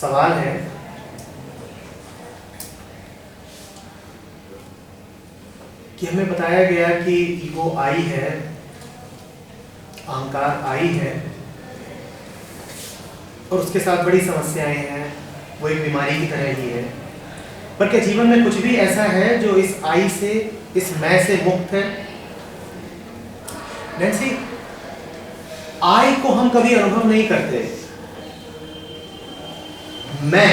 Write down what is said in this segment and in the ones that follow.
सवाल है कि हमें बताया गया कि ईगो आई है, अहंकार आई है और उसके साथ बड़ी समस्याएं हैं, वो एक बीमारी की तरह ही है। पर क्या जीवन में कुछ भी ऐसा है जो इस आई से, इस मैं से मुक्त है? नैन्सी, आई को हम कभी अनुभव नहीं करते। मैं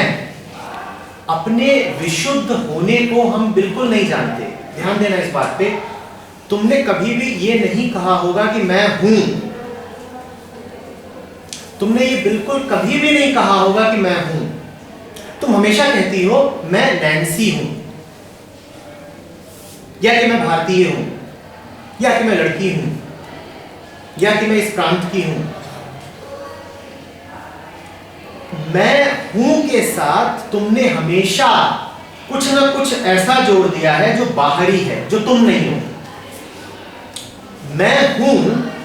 अपने विशुद्ध होने को हम बिल्कुल नहीं जानते। ध्यान देना इस बात पे। तुमने कभी भी ये नहीं कहा होगा कि मैं हूं। तुमने ये बिल्कुल कभी भी नहीं कहा होगा कि मैं हूं। तुम हमेशा कहती हो मैं नैन्सी हूं, या कि मैं भारतीय हूं, या कि मैं लड़की हूं, या कि मैं इस प्रांत की हूं। मैं हूं के साथ तुमने हमेशा कुछ ना कुछ ऐसा जोड़ दिया है जो बाहरी है, जो तुम नहीं हो। मैं हूं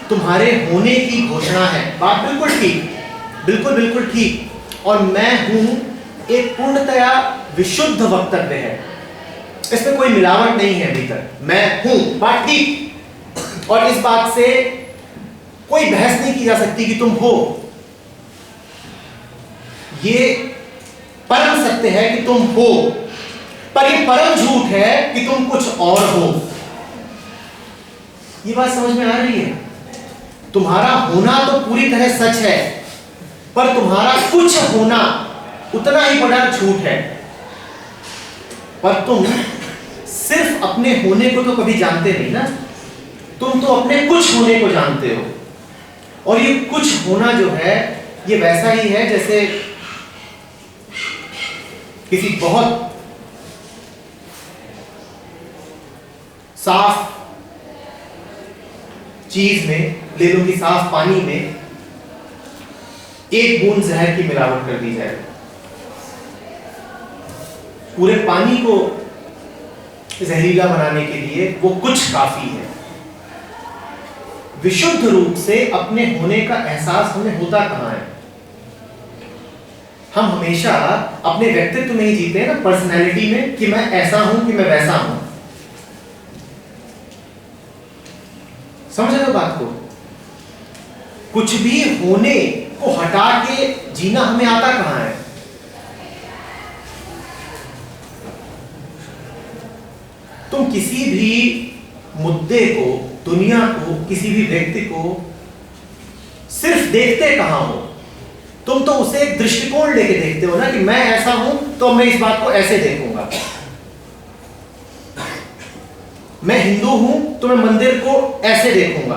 तुम्हारे होने की घोषणा है। बात बिल्कुल ठीक, बिल्कुल बिल्कुल ठीक। और मैं हूं एक पूर्णतया विशुद्ध वक्तव्य है, इसमें कोई मिलावट नहीं है भीतर। मैं हूं, बात ठीक। और इस बात से कोई बहस नहीं की जा सकती कि तुम हो। ये परम सत्य है कि तुम हो, पर ये परम झूठ है कि तुम कुछ और हो। ये बात समझ में आ रही है? तुम्हारा होना तो पूरी तरह सच है, पर तुम्हारा कुछ होना उतना ही बड़ा झूठ है। पर तुम सिर्फ अपने होने को तो कभी जानते नहीं ना, तुम तो अपने कुछ होने को जानते हो। और ये कुछ होना जो है, ये वैसा ही है जैसे किसी बहुत साफ चीज में, ले लो कि साफ पानी में एक बूंद जहर की मिलावट कर दी जाए, पूरे पानी को जहरीला बनाने के लिए वो कुछ काफी है। विशुद्ध रूप से अपने होने का एहसास हमें होता कहां है? हम हमेशा अपने व्यक्तित्व में ही जीते हैं ना, पर्सनैलिटी में, कि मैं ऐसा हूं, कि मैं वैसा हूं। समझ रहे हो बात को? कुछ भी होने को हटा के जीना हमें आता कहां है? तुम किसी भी मुद्दे को, दुनिया को, किसी भी व्यक्ति को सिर्फ देखते कहां हो? तुम तो उसे एक दृष्टिकोण लेके देखते हो ना, कि मैं ऐसा हूं तो मैं इस बात को ऐसे देखूंगा। मैं हिंदू हूं तो मैं मंदिर को ऐसे देखूंगा,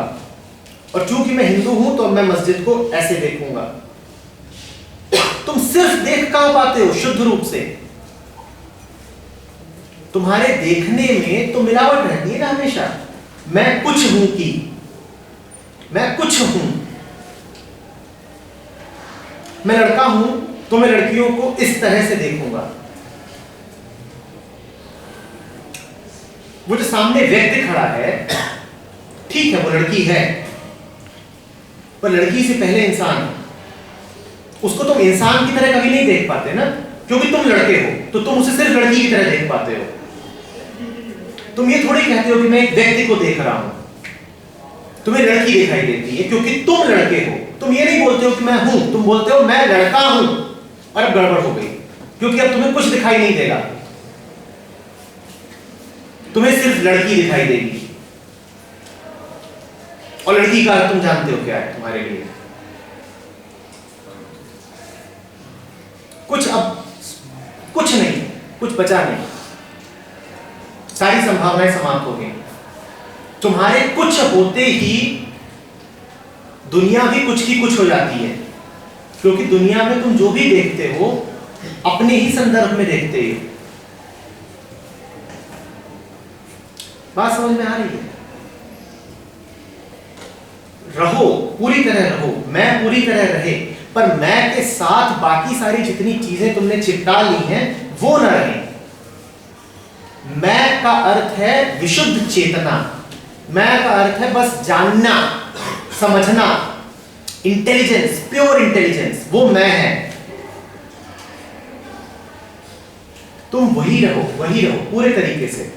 और चूंकि मैं हिंदू हूं तो मैं मस्जिद को ऐसे देखूंगा। तुम सिर्फ देख कहां पाते हो शुद्ध रूप से? तुम्हारे देखने में तो मिलावट रहती है ना हमेशा। मैं कुछ हूं की, मैं कुछ हूं। मैं लड़का हूं तो मैं लड़कियों को इस तरह से देखूंगा। वो जो सामने व्यक्ति खड़ा है, ठीक है वो लड़की है, पर लड़की से पहले इंसान है। उसको तुम इंसान की तरह कभी नहीं देख पाते ना, क्योंकि तुम लड़के हो तो तुम उसे सिर्फ लड़की की तरह देख पाते हो। तुम ये थोड़ी कहते हो कि मैं एक व्यक्ति को देख रहा हूं। तुम्हें लड़की दिखाई देती है क्योंकि तुम लड़के हो। तुम ये नहीं बोलते हो कि मैं हूं, तुम बोलते हो मैं लड़का हूं। और अब गड़बड़ हो गई, क्योंकि अब तुम्हें कुछ दिखाई नहीं देगा, तुम्हें सिर्फ लड़की दिखाई देगी। और लड़की का तुम जानते हो क्या है तुम्हारे लिए? कुछ, अब कुछ नहीं, कुछ बचा नहीं, सारी संभावनाएं समाप्त हो गई। तुम्हारे कुछ होते ही दुनिया भी कुछ की कुछ हो जाती है, क्योंकि दुनिया में तुम जो भी देखते हो अपने ही संदर्भ में देखते हो। बात समझ में आ रही है? रहो, पूरी तरह रहो, मैं पूरी तरह रहे, पर मैं के साथ बाकी सारी जितनी चीजें तुमने चिपटा ली हैं वो न रहे। मैं का अर्थ है विशुद्ध चेतना। मैं का अर्थ है बस जानना, समझना, इंटेलिजेंस, प्योर इंटेलिजेंस, वो मैं है। तुम वही रहो पूरे तरीके से।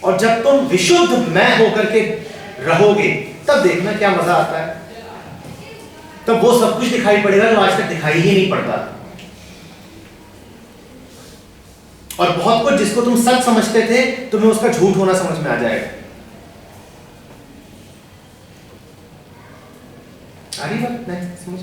और जब तुम विशुद्ध मैं होकर के रहोगे तब देखना क्या मजा आता है। तब वो सब कुछ दिखाई पड़ेगा जो आज तक दिखाई ही नहीं पड़ता। और बहुत कुछ जिसको तुम सच समझते थे तुम्हें उसका झूठ होना समझ में आ जाएगा। आ रही बात नहीं समझ?